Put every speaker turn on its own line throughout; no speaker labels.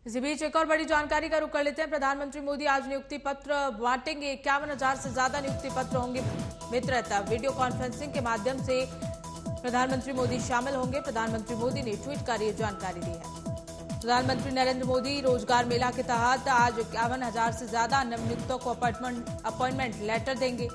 इसी बीच एक और बड़ी जानकारी का रुख कर लेते हैं। प्रधानमंत्री मोदी आज नियुक्ति पत्र बांटेंगे। 51,000 से ज्यादा नियुक्ति पत्र होंगे वितरित। वीडियो कॉन्फ्रेंसिंग के माध्यम से प्रधानमंत्री मोदी शामिल होंगे। प्रधानमंत्री मोदी ने ट्वीट कर ये जानकारी दी है। प्रधानमंत्री नरेंद्र मोदी रोजगार मेला के तहत आज 51,000 से ज्यादा नवनियुक्तों को अपॉइंटमेंट लेटर देंगे।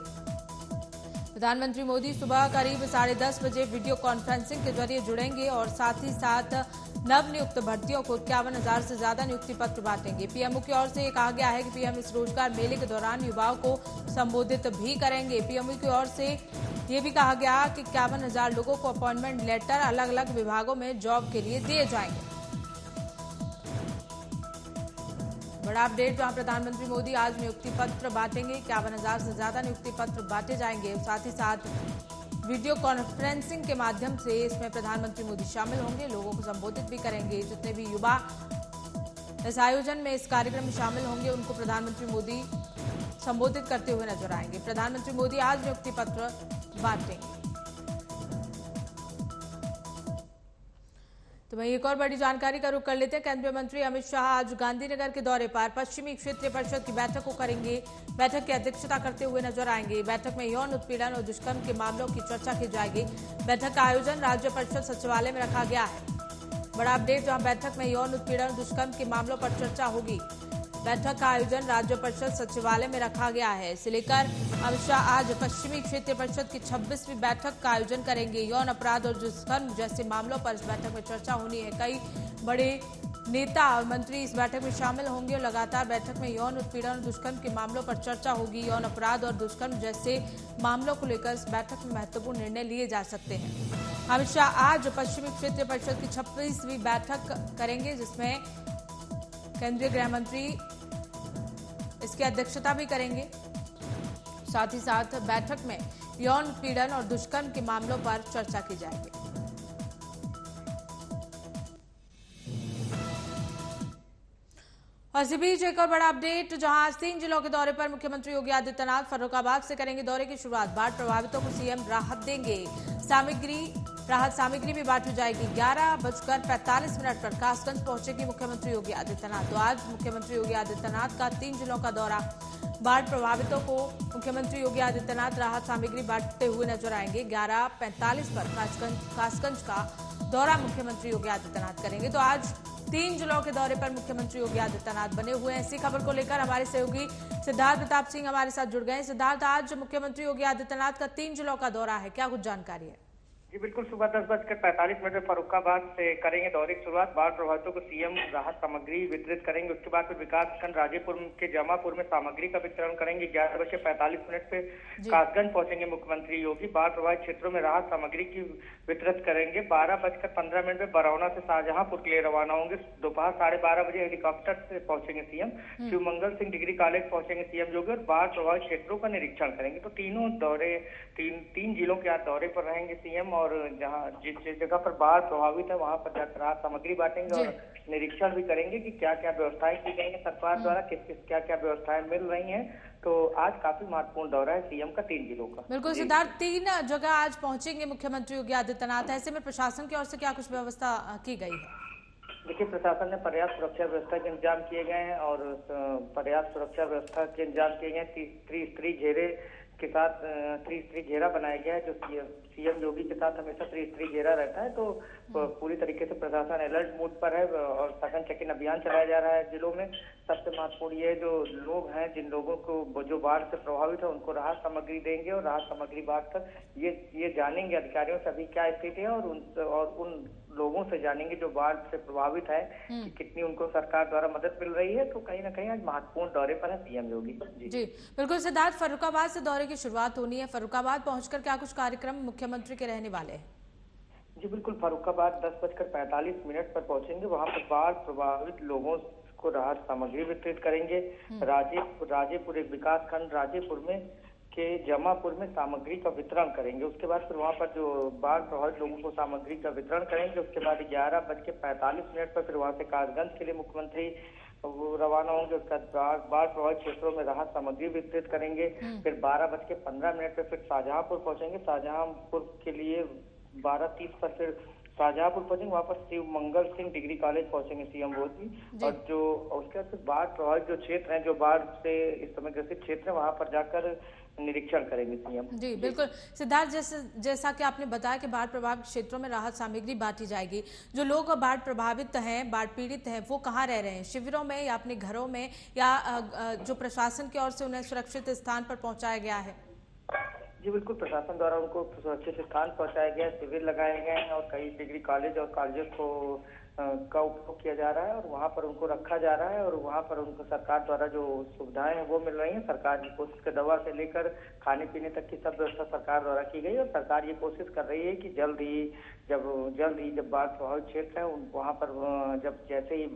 प्रधानमंत्री मोदी सुबह करीब 10:30 बजे वीडियो कॉन्फ्रेंसिंग के जरिए जुड़ेंगे और साथ ही साथ नवनियुक्त भर्तियों को 51,000 से ज्यादा नियुक्ति पत्र बांटेंगे। पीएमओ की ओर से कहा गया है कि पीएम इस रोजगार मेले के दौरान युवाओं को संबोधित भी करेंगे। पीएमओ की ओर से ये भी कहा गया कि 51,000 लोगों को अपॉइंटमेंट लेटर अलग अलग विभागों में जॉब के लिए दिए जाएंगे। बड़ा अपडेट, जहां प्रधानमंत्री मोदी आज नियुक्ति पत्र बांटेंगे। 51,000 से ज्यादा नियुक्ति पत्र बांटे जाएंगे। साथ ही साथ वीडियो कॉन्फ्रेंसिंग के माध्यम से इसमें प्रधानमंत्री मोदी शामिल होंगे, लोगों को संबोधित भी करेंगे। जितने भी युवा इस आयोजन में, इस कार्यक्रम में शामिल होंगे, उनको प्रधानमंत्री मोदी संबोधित करते हुए नजर आएंगे। प्रधानमंत्री मोदी आज नियुक्ति पत्र बांटेंगे। तो वहीं एक और बड़ी जानकारी का रुख कर लेते हैं। केंद्रीय मंत्री अमित शाह आज गांधीनगर के दौरे पर पश्चिमी क्षेत्रीय परिषद की बैठक को करेंगे। बैठक की अध्यक्षता करते हुए नजर आएंगे। बैठक में यौन उत्पीड़न और दुष्कर्म के मामलों की चर्चा की जाएगी। बैठक का आयोजन राज्य परिषद सचिवालय में रखा गया है। बड़ा अपडेट, जहां बैठक में यौन उत्पीड़न और दुष्कर्म के मामलों पर चर्चा होगी। बैठक का आयोजन राज्य परिषद सचिवालय में रखा गया है। इसे लेकर अमित शाह आज पश्चिमी क्षेत्रीय परिषद की 26वीं बैठक का आयोजन करेंगे। यौन अपराध और दुष्कर्म जैसे मामलों पर इस बैठक में चर्चा होनी है। कई बड़े नेता और मंत्री इस बैठक में शामिल होंगे और लगातार बैठक में यौन उत्पीड़न और दुष्कर्म के मामलों पर चर्चा होगी। यौन अपराध और दुष्कर्म जैसे मामलों को लेकर इस बैठक में महत्वपूर्ण निर्णय लिए जा सकते हैं। अमित शाह आज पश्चिमी क्षेत्रीय परिषद की 26वीं बैठक करेंगे, जिसमें केंद्रीय गृह मंत्री इसकी अध्यक्षता भी करेंगे। साथ ही साथ बैठक में यौन उत्पीड़न और दुष्कर्म के मामलों पर चर्चा की जाएगी। और इसी बीच एक और बड़ा अपडेट, जहां आज 3 जिलों के दौरे पर मुख्यमंत्री योगी आदित्यनाथ फर्रुखाबाद से करेंगे दौरे की शुरुआत। बाढ़ प्रभावितों को सीएम राहत देंगे। राहत सामग्री भी बांटी जाएगी। 11:45 पर कासगंज पहुंचेगी मुख्यमंत्री योगी आदित्यनाथ। तो आज मुख्यमंत्री योगी आदित्यनाथ का 3 जिलों का दौरा। बाढ़ प्रभावितों को मुख्यमंत्री योगी आदित्यनाथ राहत सामग्री बांटते हुए नजर आएंगे। 11:45 पर कासगंज का दौरा मुख्यमंत्री योगी आदित्यनाथ करेंगे। तो आज 3 जिलों के दौरे पर मुख्यमंत्री योगी आदित्यनाथ बने हुए हैं। इसी खबर को लेकर हमारे सहयोगी सिद्धार्थ प्रताप सिंह हमारे साथ जुड़ गए। सिद्धार्थ, आज मुख्यमंत्री योगी आदित्यनाथ का 3 जिलों का दौरा है, क्या कुछ जानकारी है?
जी बिल्कुल, सुबह 10:45 में फर्रुखाबाद से करेंगे दौरे की शुरुआत। बाढ़ प्रभावितों को सीएम राहत सामग्री वितरित करेंगे। उसके बाद फिर विकासखंड राजेपुर के जमापुर में सामग्री का वितरण करेंगे। 11:45 पे कासगंज पहुंचेंगे मुख्यमंत्री योगी। बाढ़ प्रभावित क्षेत्रों में राहत सामग्री की वितरित करेंगे। 12:15 पे बरौना से शाहजहांपुर के लिए रवाना होंगे। दोपहर 12:30 बजे हेलीकॉप्टर से पहुंचेंगे CM. Shivmangal Singh degree college पहुंचेंगे सीएम योगी और बाढ़ प्रभावित क्षेत्रों का निरीक्षण करेंगे। तो तीनों दौरे तीन जिलों के आज दौरे पर रहेंगे सीएम, और जहां जिस जगह पर बाढ़ प्रभावित है वहां पर जाकर राहत सामग्री बांटेंगे और निरीक्षण भी करेंगे कि क्या क्या व्यवस्थाएं की गई है सरकार द्वारा, क्या क्या व्यवस्थाएं मिल रही हैं। तो आज काफी महत्वपूर्ण दौरा है सीएम का 3 जिलों का।
बिल्कुल सिद्धार्थ, 3 जगह आज पहुंचेंगे मुख्यमंत्री योगी आदित्यनाथ। ऐसे में प्रशासन की ओर से क्या कुछ व्यवस्था की गई है?
देखिए, प्रशासन ने पर्याप्त सुरक्षा व्यवस्था के इंतजाम किए गए हैं और पर्याप्त सुरक्षा व्यवस्था के इंतजाम किए गए। त्रिस्तरीय घेरे के साथ त्रिस्तरीय घेरा बनाया गया है, जो सीएम योगी के साथ हमेशा त्रिस्तरीय घेरा रहता है। तो पूरी तरीके से प्रशासन अलर्ट मोड पर है और सघन चेकिंग अभियान चलाया जा रहा है जिलों में। सबसे महत्वपूर्ण ये जो लोग हैं, जिन लोगों को जो बाढ़ से प्रभावित है, उनको राहत सामग्री देंगे और राहत सामग्री बांटकर ये जानेंगे अधिकारियों से अभी क्या स्थिति है और उन लोगों से जानेंगे जो बाढ़ से प्रभावित है कि कितनी उनको सरकार द्वारा मदद मिल रही है। तो कहीं ना कहीं आज महत्वपूर्ण दौरे पर है सीएम योगी।
जी बिल्कुल सिद्धार्थ, फर्रुखाबाद से दौरे की शुरुआत होनी है। फर्रुखाबाद पहुंचकर क्या कुछ कार्यक्रम मुख्यमंत्री के रहने वाले हैं?
जी बिल्कुल, फर्रुखाबाद 10:45 पर पहुंचेंगे। वहां पर बाढ़ प्रभावित लोगों को राहत सामग्री वितरित करेंगे। राजेपुर एक विकास खंड राजेपुर में के जमापुर में सामग्री का वितरण करेंगे। उसके बाद फिर वहां पर जो बाढ़ प्रभावित लोगों को सामग्री का वितरण करेंगे। उसके बाद 11:45 पर फिर वहां से कासगंज के लिए मुख्यमंत्री वो रवाना होंगे। उसका बाढ़ प्रभावित क्षेत्रों में राहत सामग्री वितरित करेंगे। फिर 12:15 पे फिर शाहजहांपुर पहुंचेंगे। शाहजहांपुर के लिए 12:30 पर फिर शाहजहांपुर पहुंचेंगे, वहां पर शिव मंगल सिंह डिग्री कॉलेज पहुंचेंगे सीएम मोदी। और जो उसके बाद बाढ़ प्रभावित जो क्षेत्र हैं, जो बाढ़ से इस समय ग्रसित क्षेत्र है, वहां पर जाकर निरीक्षण करेंगे सीएम।
जी बिल्कुल सिद्धार्थ, जैसा कि आपने बताया कि बाढ़ प्रभावित क्षेत्रों में राहत सामग्री बांटी जाएगी। जो लोग बाढ़ प्रभावित हैं, बाढ़ पीड़ित हैं, वो कहाँ रह रहे हैं? शिविरों में या अपने घरों में, या जो प्रशासन की ओर से उन्हें सुरक्षित स्थान पर पहुंचाया गया है?
जी बिल्कुल, प्रशासन द्वारा उनको सुरक्षित स्थान पहुंचाया गया, शिविर लगाए गए हैं और कई डिग्री कॉलेज और कॉलेजों को का उपयोग किया जा रहा है और वहां पर उनको रखा जा रहा है और वहां पर उनको सरकार द्वारा जो सुविधाएं हैं वो मिल रही हैं। सरकार की कोशिश के दवा से लेकर खाने पीने तक की सब व्यवस्था सरकार द्वारा की गई और सरकार ये कोशिश कर रही है कि जल्द ही जब बाढ़ प्रभावित क्षेत्र है वहां पर जब जैसे ही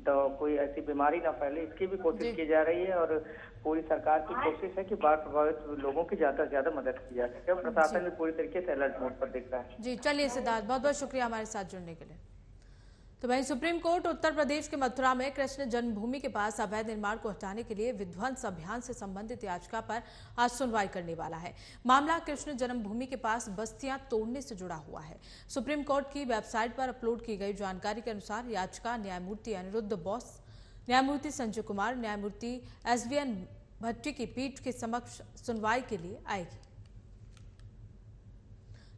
तो कोई ऐसी बीमारी ना फैले, इसकी भी कोशिश की जा रही है और पूरी सरकार की कोशिश है कि बाढ़ प्रभावित लोगों की ज्यादा से ज्यादा मदद की जा सके। प्रशासन भी पूरी तरीके से अलर्ट मोड पर दिख रहा है।
जी चलिए सिद्धार्थ, बहुत बहुत शुक्रिया हमारे साथ जुड़ने के लिए। तो वहीं सुप्रीम कोर्ट उत्तर प्रदेश के मथुरा में कृष्ण जन्मभूमि के पास अवैध निर्माण को हटाने के लिए विध्वंस अभियान से संबंधित याचिका पर आज सुनवाई करने वाला है। मामला कृष्ण जन्मभूमि के पास बस्तियां तोड़ने से जुड़ा हुआ है। सुप्रीम कोर्ट की वेबसाइट पर अपलोड की गई जानकारी के अनुसार याचिका न्यायमूर्ति अनिरुद्ध बोस, न्यायमूर्ति संजय कुमार, न्यायमूर्ति SVN भट्टी की पीठ के समक्ष सुनवाई के लिए आएगी।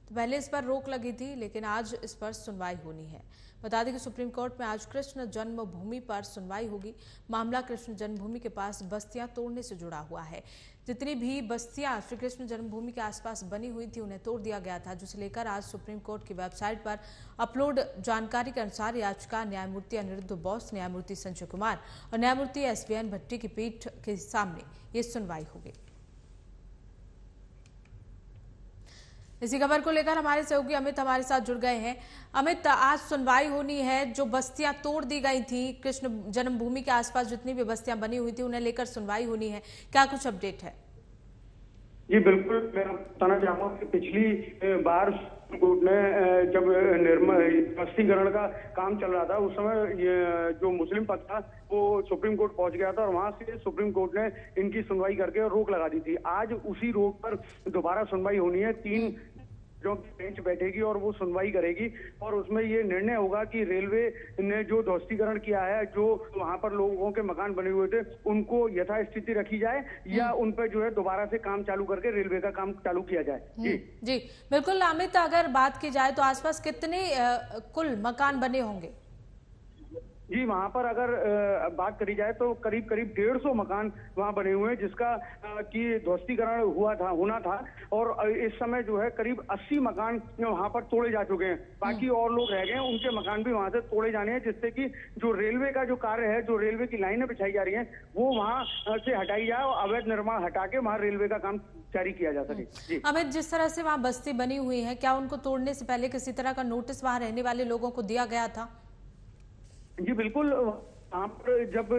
तो पहले इस पर रोक लगी थी, लेकिन आज इस पर सुनवाई होनी है। बता दें कि सुप्रीम कोर्ट में आज कृष्ण जन्मभूमि पर सुनवाई होगी। मामला कृष्ण जन्मभूमि के पास बस्तियां तोड़ने से जुड़ा हुआ है। जितनी भी बस्तियां श्री कृष्ण जन्मभूमि के आसपास बनी हुई थी उन्हें तोड़ दिया गया था, जिसे लेकर आज सुप्रीम कोर्ट की वेबसाइट पर अपलोड जानकारी के अनुसार याचिका न्यायमूर्ति अनिरुद्ध बोस, न्यायमूर्ति संजय कुमार और न्यायमूर्ति SVN भट्टी की पीठ के सामने ये सुनवाई होगी। इसी खबर को लेकर हमारे सहयोगी अमित हमारे साथ जुड़ गए हैं। अमित, आज सुनवाई होनी है, जो बस्तियां तोड़ दी गई थी कृष्ण जन्मभूमि के आसपास जितनी भी बस्तियां बनी हुई थी उन्हें लेकर सुनवाई होनी है, क्या कुछ अपडेट है?
जी बिल्कुल, मैं बताना चाहूंगा कि पिछली बार कोर्ट ने जब बस्तीकरण का काम चल रहा था उस समय ये जो मुस्लिम पक्ष था वो सुप्रीम कोर्ट पहुंच गया था और वहां से सुप्रीम कोर्ट ने इनकी सुनवाई करके रोक लगा दी थी। आज उसी रोक पर दोबारा सुनवाई होनी है। 3 जो बेंच बैठेगी और वो सुनवाई करेगी और उसमें ये निर्णय होगा कि रेलवे ने जो ध्वस्तीकरण किया है, जो वहां पर लोगों के मकान बने हुए थे उनको यथास्थिति रखी जाए या उन पर जो है दोबारा से काम चालू करके रेलवे का काम चालू किया जाए।
जी बिल्कुल अमित, अगर बात की जाए तो आसपास कितने कुल मकान बने होंगे?
जी वहां पर अगर बात करी जाए तो करीब 150 मकान वहां बने हुए हैं, जिसका की ध्वस्तीकरण होना था और इस समय जो है करीब 80 मकान वहां पर तोड़े जा चुके हैं। बाकी और लोग रह गए हैं, उनके मकान भी वहां से तोड़े जाने हैं, जिससे कि जो रेलवे का जो कार्य है, जो रेलवे की लाइनें बिछाई जा रही हैं वो वहां से हटाई जाए और अवैध निर्माण हटा के वहां रेलवे का काम जारी किया जा सके।
अमित, जिस तरह से वहां बस्ती बनी हुई है, क्या उनको तोड़ने से पहले किसी तरह का नोटिस वहां रहने वाले लोगों को दिया गया था?
जी बिल्कुल, वहाँ पर जब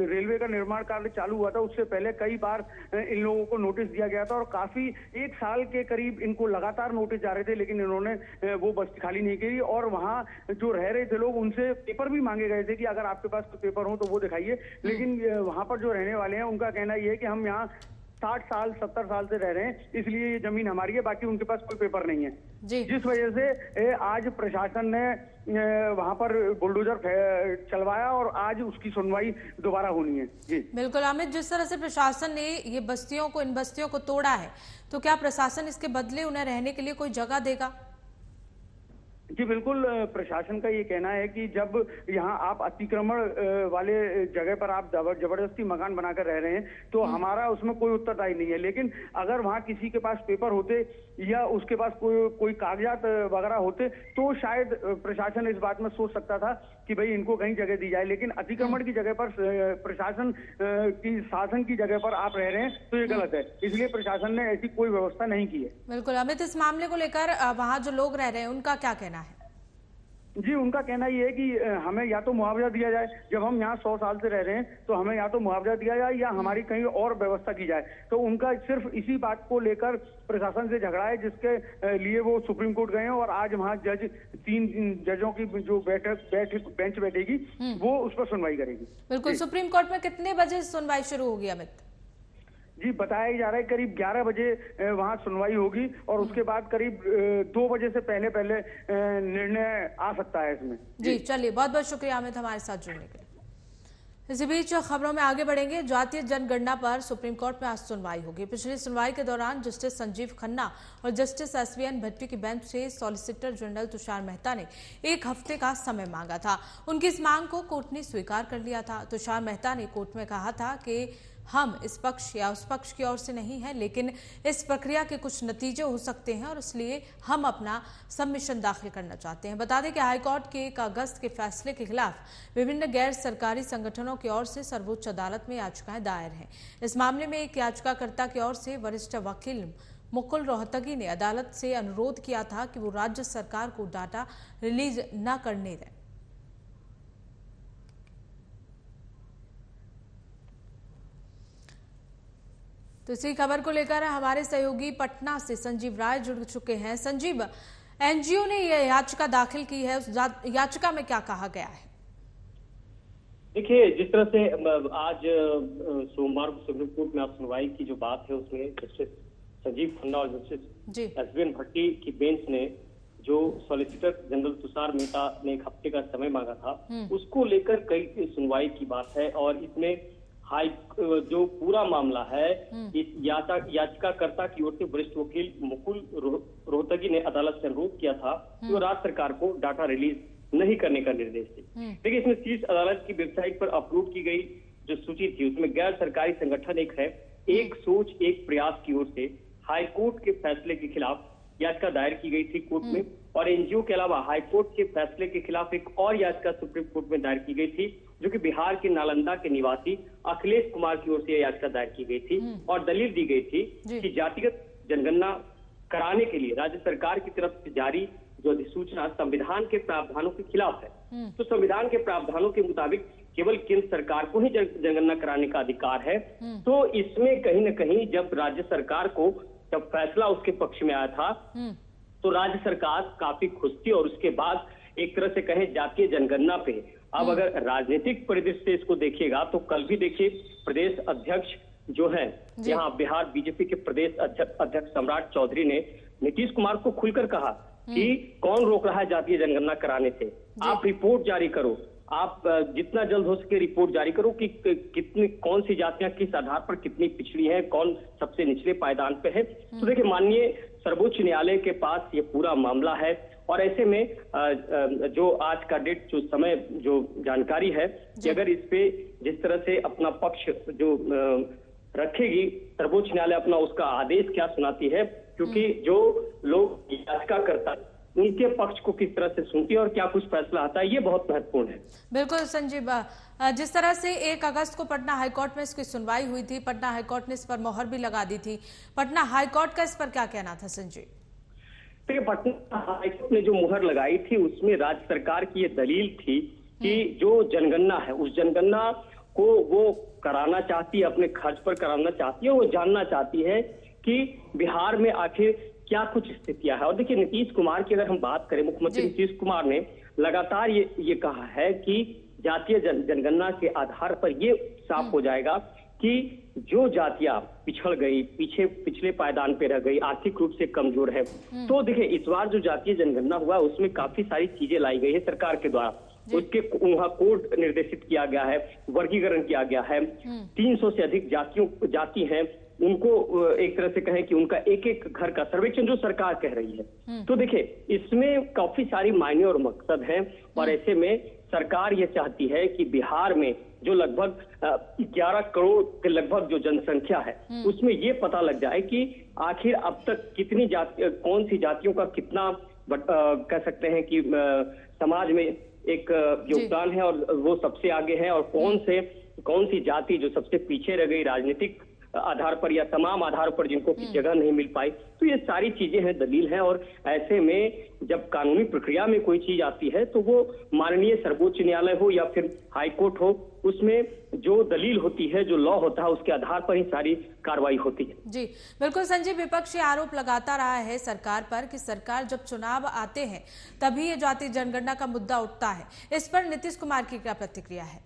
रेलवे का निर्माण कार्य चालू हुआ था उससे पहले कई बार इन लोगों को नोटिस दिया गया था और काफी 1 साल के करीब इनको लगातार नोटिस जा रहे थे, लेकिन इन्होंने वो बस्ती खाली नहीं की और वहाँ जो रह रहे थे लोग उनसे पेपर भी मांगे गए थे कि अगर आपके पास कोई पेपर हो तो वो दिखाइए। लेकिन वहाँ पर जो रहने वाले हैं उनका कहना ये है कि हम यहाँ 60 साल 70 साल से रह रहे हैं, इसलिए ये जमीन हमारी है, बाकी उनके पास कोई पेपर नहीं है। जिस वजह से आज प्रशासन ने वहां पर बुलडोजर चलवाया और आज उसकी सुनवाई दोबारा होनी है। जी
बिल्कुल अमित, जिस तरह से प्रशासन ने ये इन बस्तियों को तोड़ा है, तो क्या प्रशासन इसके बदले उन्हें रहने के लिए कोई जगह देगा?
जी बिल्कुल, प्रशासन का ये कहना है कि जब यहाँ आप अतिक्रमण वाले जगह पर आप जबरदस्ती मकान बनाकर रह रहे हैं तो हमारा उसमें कोई उत्तरदायी नहीं है, लेकिन अगर वहाँ किसी के पास पेपर होते या उसके पास कोई कागजात वगैरह होते तो शायद प्रशासन इस बात में सोच सकता था कि भाई इनको कहीं जगह दी जाए, लेकिन अतिक्रमण की जगह पर प्रशासन की शासन की जगह पर आप रह रहे हैं तो ये गलत है, इसलिए प्रशासन ने ऐसी कोई व्यवस्था नहीं की है।
बिल्कुल अमित, इस मामले को लेकर वहाँ जो लोग रह रहे हैं उनका क्या कहना है?
जी उनका कहना ये है कि हमें या तो मुआवजा दिया जाए, जब हम यहाँ 100 साल से रह रहे हैं तो हमें या तो मुआवजा दिया जाए या हमारी कहीं और व्यवस्था की जाए। तो उनका सिर्फ इसी बात को लेकर प्रशासन से झगड़ा है, जिसके लिए वो सुप्रीम कोर्ट गए हैं और आज वहाँ 3 जजों की जो बेंच बैठेगी वो उस पर सुनवाई करेगी।
बिल्कुल, सुप्रीम कोर्ट में कितने बजे सुनवाई शुरू होगी अमित?
जी बताया जा रहा है करीब 11 बजे वहां सुनवाई होगी और उसके बाद करीब 2 बजे से पहले निर्णय आ सकता है इसमें।
जी चलिए, बहुत बहुत शुक्रिया अमित हमारे साथ जुड़ने के लिए। इसी बीच खबरों में आगे बढ़ेंगे। जातीय जनगणना पर सुप्रीम कोर्ट में आज सुनवाई होगी। पिछली सुनवाई के दौरान जस्टिस संजीव खन्ना और जस्टिस एसवीएन भट्टी की बेंच से सॉलिसिटर जनरल तुषार मेहता ने 1 हफ्ते का समय मांगा था। उनकी इस मांग को कोर्ट ने स्वीकार कर लिया था। तुषार मेहता ने कोर्ट में कहा था कि हम इस पक्ष या उस पक्ष की ओर से नहीं है, लेकिन इस प्रक्रिया के कुछ नतीजे हो सकते हैं और इसलिए हम अपना सबमिशन दाखिल करना चाहते हैं। बता दें कि हाईकोर्ट के 1 अगस्त के फैसले के खिलाफ विभिन्न गैर सरकारी संगठनों की ओर से सर्वोच्च अदालत में याचिकाएं दायर हैं। इस मामले में एक याचिकाकर्ता की ओर से वरिष्ठ वकील मुकुल रोहतगी ने अदालत से अनुरोध किया था कि वो राज्य सरकार को डाटा रिलीज न करने दें। तो इसी खबर को लेकर हमारे सहयोगी पटना से संजीव राय जुड़ चुके हैं। संजीव, एनजीओ ने यह याचिका दाखिल की है, उस याचिका में क्या कहा गया है?
देखिए, जिस तरह से आज सोमवार को सुप्रीम कोर्ट में आज सुनवाई की जो बात है उसमें जस्टिस संजीव खन्ना और जस्टिस एसवीएन भट्टी की बेंच ने जो सॉलिसिटर जनरल तुषार मेहता ने 1 हफ्ते का समय मांगा था उसको लेकर कई सुनवाई की बात है। और इसमें जो पूरा मामला है इस याचिकाकर्ता की ओर से वरिष्ठ वकील मुकुल रोहतगी ने अदालत से अनुरोध किया था कि वो राज्य सरकार को डाटा रिलीज नहीं करने का निर्देश दे। देखिए, इसमें शीर्ष अदालत की वेबसाइट पर अपलोड की गई जो सूची थी उसमें गैर सरकारी संगठन एक है एक सोच एक प्रयास की ओर से हाईकोर्ट के फैसले के खिलाफ याचिका दायर की गई थी कोर्ट में। और एनजीओ के अलावा हाईकोर्ट के फैसले के खिलाफ एक और याचिका सुप्रीम कोर्ट में दायर की गई थी जो कि बिहार के नालंदा के निवासी अखिलेश कुमार की ओर से यह याचिका दायर की गई थी। और दलील दी गई थी कि जातिगत जनगणना कराने के लिए राज्य सरकार की तरफ से जारी जो अधिसूचना संविधान के प्रावधानों के खिलाफ है। तो संविधान के प्रावधानों के मुताबिक केवल केंद्र सरकार को ही जनगणना कराने का अधिकार है। तो इसमें कहीं न कहीं जब राज्य सरकार को जब फैसला उसके पक्ष में आया था तो राज्य सरकार काफी खुश थी। और उसके बाद एक तरह से कहें जातीय जनगणना पे अब अगर राजनीतिक परिदृश्य से इसको देखिएगा तो कल भी देखिए प्रदेश अध्यक्ष जो है यहाँ बिहार बीजेपी के प्रदेश अध्यक्ष सम्राट चौधरी ने नीतीश कुमार को खुलकर कहा कि कौन रोक रहा है जातीय जनगणना कराने से, आप रिपोर्ट जारी करो, आप जितना जल्द हो सके रिपोर्ट जारी करो कि कितनी कौन सी जातियां किस आधार पर कितनी पिछड़ी हैं, कौन सबसे निचले पायदान पे है। तो देखिए, माननीय सर्वोच्च न्यायालय के पास ये पूरा मामला है। और ऐसे में जो आज का डेट जो समय जो जानकारी है कि अगर इस पे जिस तरह से अपना पक्ष जो रखेगी सर्वोच्च न्यायालय अपना उसका आदेश क्या सुनाती है, क्योंकि जो लोग याचिका करता है उनके पक्ष को किस तरह से सुनती है और क्या कुछ फैसला आता है, ये बहुत महत्वपूर्ण है।
बिल्कुल संजीव, जिस तरह से 1 अगस्त को पटना हाईकोर्ट में इसकी सुनवाई हुई थी, पटना हाईकोर्ट ने इस पर मोहर भी लगा दी थी। पटना हाईकोर्ट का इस पर क्या कहना था संजीव?
देखिए, पटना हाईकोर्ट ने जो मुहर लगाई थी उसमें राज्य सरकार की ये दलील थी कि जो जनगणना है उस जनगणना को वो कराना चाहती है, अपने खर्च पर कराना चाहती है। वो जानना चाहती है कि बिहार में आखिर क्या कुछ स्थितियां है। और देखिए, नीतीश कुमार की अगर हम बात करें, मुख्यमंत्री नीतीश कुमार ने लगातार ये कहा है कि जातीय जनगणना के आधार पर ये साफ हो जाएगा कि जो जातियां पिछड़ गई, पिछले पायदान पे रह गई, आर्थिक रूप से कमजोर है। तो देखिए, इस बार जो जातीय जनगणना हुआ उसमें काफी सारी चीजें लाई गई है सरकार के द्वारा। उसके वहाँ कोड निर्देशित किया गया है, वर्गीकरण किया गया है। 300 से अधिक जाति हैं, उनको एक तरह से कहें कि उनका एक एक घर का सर्वेक्षण जो सरकार कह रही है। तो देखिए, इसमें काफी सारी मायने और मकसद हैं। और ऐसे में सरकार ये चाहती है कि बिहार में जो लगभग 11 करोड़ के लगभग जो जनसंख्या है उसमें ये पता लग जाए कि आखिर अब तक कितनी कौन सी जातियों का कितना कह सकते हैं कि समाज में एक योगदान है और वो सबसे आगे है, और कौन सी जाति जो सबसे पीछे रह गई राजनीतिक आधार पर या तमाम आधार पर जिनको की जगह नहीं मिल पाई। तो ये सारी चीजें हैं, दलील है। और ऐसे में जब कानूनी प्रक्रिया में कोई चीज आती है तो वो माननीय सर्वोच्च न्यायालय हो या फिर हाईकोर्ट हो, उसमें जो दलील होती है, जो लॉ होता है, उसके आधार पर ही सारी कार्रवाई होती है।
जी बिल्कुल संजीव, विपक्ष ये आरोप लगाता रहा है सरकार पर कि सरकार जब चुनाव आते हैं तभी ये जातीय जनगणना का मुद्दा उठता है। इस पर नीतीश कुमार की क्या प्रतिक्रिया है?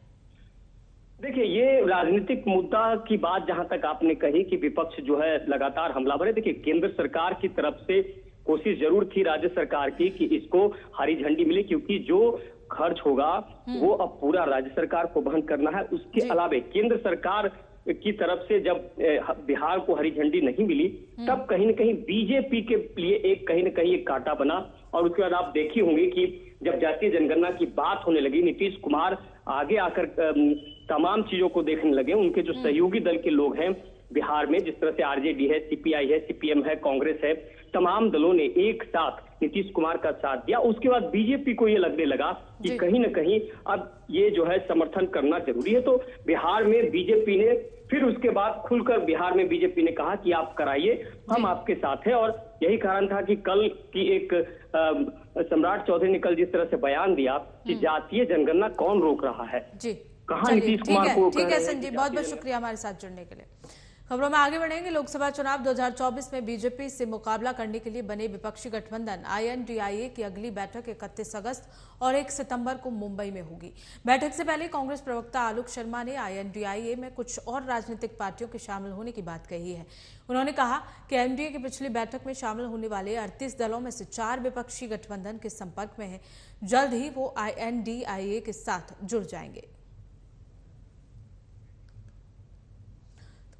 देखिए, देखिए, ये राजनीतिक मुद्दा की बात जहां तक आपने कही कि विपक्ष जो है लगातार हमलावर है, देखिए केंद्र सरकार की तरफ से कोशिश जरूर थी राज्य सरकार की कि इसको हरी झंडी मिले, क्योंकि जो खर्च होगा वो अब पूरा राज्य सरकार को वहन करना है। उसके अलावा केंद्र सरकार की तरफ से जब बिहार को हरी झंडी नहीं मिली, तब कहीं न कहीं बीजेपी के लिए कहीं न कहीं एक कांटा बना। और उसके बाद आप देखी होंगे कि जब जातीय जनगणना की बात होने लगी, नीतीश कुमार आगे आकर तमाम चीजों को देखने लगे। उनके जो सहयोगी दल के लोग हैं बिहार में, जिस तरह से आरजेडी है, सीपीआई है, सीपीएम है, कांग्रेस है, तमाम दलों ने एक साथ नीतीश कुमार का साथ दिया। उसके बाद बीजेपी को ये लगने लगा कि कहीं न कहीं अब ये जो है समर्थन करना जरूरी है। तो बिहार में बीजेपी ने फिर उसके बाद खुलकर बिहार में बीजेपी ने कहा कि आप कराइए, हम आपके साथ हैं। और यही कारण था कि कल की एक सम्राट चौधरी ने कल जिस तरह से बयान दिया कि जातीय जनगणना कौन रोक रहा है, कहाँ नीतीश कुमार को।
ठीक है संजीव, बहुत बहुत शुक्रिया हमारे साथ जुड़ने के लिए। खबरों में आगे बढ़ेंगे। लोकसभा चुनाव 2024 में बीजेपी से मुकाबला करने के लिए बने विपक्षी गठबंधन INDIA की अगली बैठक 31 अगस्त और 1 सितंबर को मुंबई में होगी। बैठक से पहले कांग्रेस प्रवक्ता आलोक शर्मा ने INDIA में कुछ और राजनीतिक पार्टियों के शामिल होने की बात कही है। उन्होंने कहा कि एनडीए की पिछली बैठक में शामिल होने वाले 38 दलों में से 4 विपक्षी गठबंधन के संपर्क में है। जल्द ही वो INDIA के साथ जुड़ जाएंगे।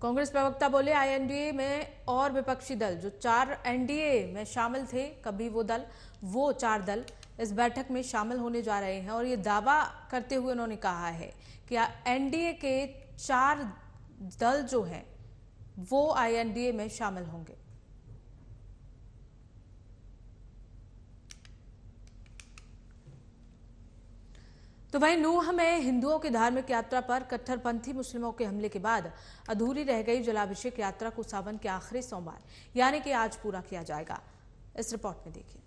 कांग्रेस प्रवक्ता बोले, INDA में और विपक्षी दल जो 4 NDA में शामिल थे, कभी वो 4 दल इस बैठक में शामिल होने जा रहे हैं। और ये दावा करते हुए उन्होंने कहा है कि NDA के 4 दल जो हैं वो INDA में शामिल होंगे। तो वहीं नूह में हिंदुओं की धार्मिक यात्रा पर कट्टरपंथी मुस्लिमों के हमले के बाद अधूरी रह गई जलाभिषेक यात्रा को सावन के आखिरी सोमवार यानी कि आज पूरा किया जाएगा। इस रिपोर्ट में देखिए।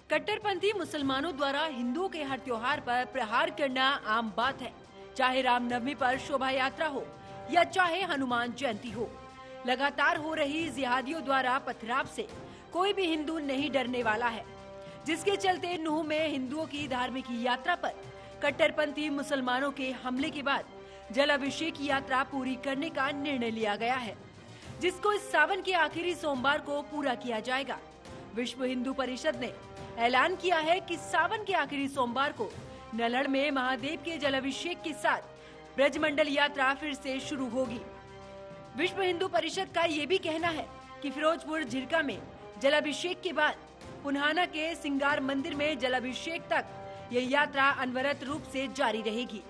कट्टरपंथी मुसलमानों द्वारा हिंदुओं के हर त्योहार पर प्रहार करना आम बात है, चाहे रामनवमी पर शोभा यात्रा हो या चाहे हनुमान जयंती हो। लगातार हो रही जिहादियों द्वारा पथराव से कोई भी हिंदू नहीं डरने वाला है, जिसके चलते नूह में हिंदुओं की धार्मिक यात्रा पर कट्टरपंथी मुसलमानों के हमले के बाद जलाभिषेक यात्रा पूरी करने का निर्णय लिया गया है, जिसको इस सावन के आखिरी सोमवार को पूरा किया जाएगा। विश्व हिंदू परिषद ने ऐलान किया है कि सावन के आखिरी सोमवार को नलहड़ में महादेव के जलाभिषेक के साथ ब्रजमंडल यात्रा फिर से शुरू होगी। विश्व हिंदू परिषद का ये भी कहना है कि फिरोजपुर झिरका में जलाभिषेक के बाद पुन्हाना के सिंगार मंदिर में जलाभिषेक तक ये यात्रा अनवरत रूप से जारी रहेगी।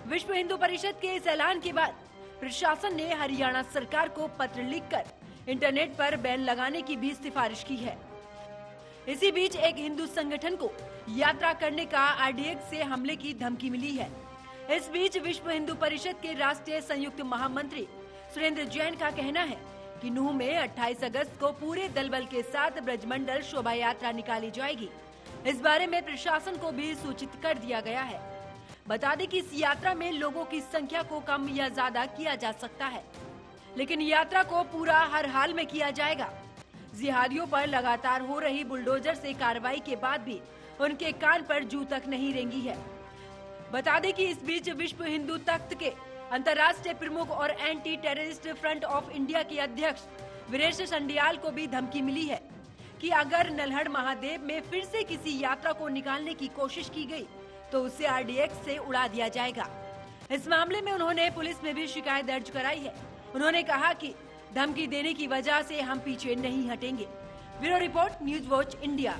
विश्व हिंदू परिषद के इस ऐलान के बाद प्रशासन ने हरियाणा सरकार को पत्र लिखकर इंटरनेट पर बैन लगाने की भी सिफारिश की है। इसी बीच एक हिंदू संगठन को यात्रा करने का RDX से हमले की धमकी मिली है। इस बीच विश्व हिंदू परिषद के राष्ट्रीय संयुक्त महामंत्री सुरेंद्र जैन का कहना है कि नूह में 28 अगस्त को पूरे दलबल के साथ ब्रजमंडल शोभा यात्रा निकाली जाएगी। इस बारे में प्रशासन को भी सूचित कर दिया गया है। बता दें कि इस यात्रा में लोगों की संख्या को कम या ज्यादा किया जा सकता है, लेकिन यात्रा को पूरा हर हाल में किया जाएगा। जिहादियों पर लगातार हो रही बुलडोजर से कार्रवाई के बाद भी उनके कान पर जू तक नहीं रेंगी है। बता दें कि इस बीच विश्व हिंदू तख्त के अंतर्राष्ट्रीय प्रमुख और anti terrorist front of India के अध्यक्ष वीरेश संडियाल को भी धमकी मिली है कि अगर नलहड़ महादेव में फिर से किसी यात्रा को निकालने की कोशिश की गई तो उसे RDX से उड़ा दिया जाएगा। इस मामले में उन्होंने पुलिस में भी शिकायत दर्ज कराई है। उन्होंने कहा कि धमकी देने की वजह से हम पीछे नहीं हटेंगे। Bureau report, news watch India.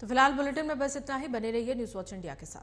तो फिलहाल बुलेटिन में बस इतना ही। बने रहिए न्यूज वॉच इंडिया के साथ।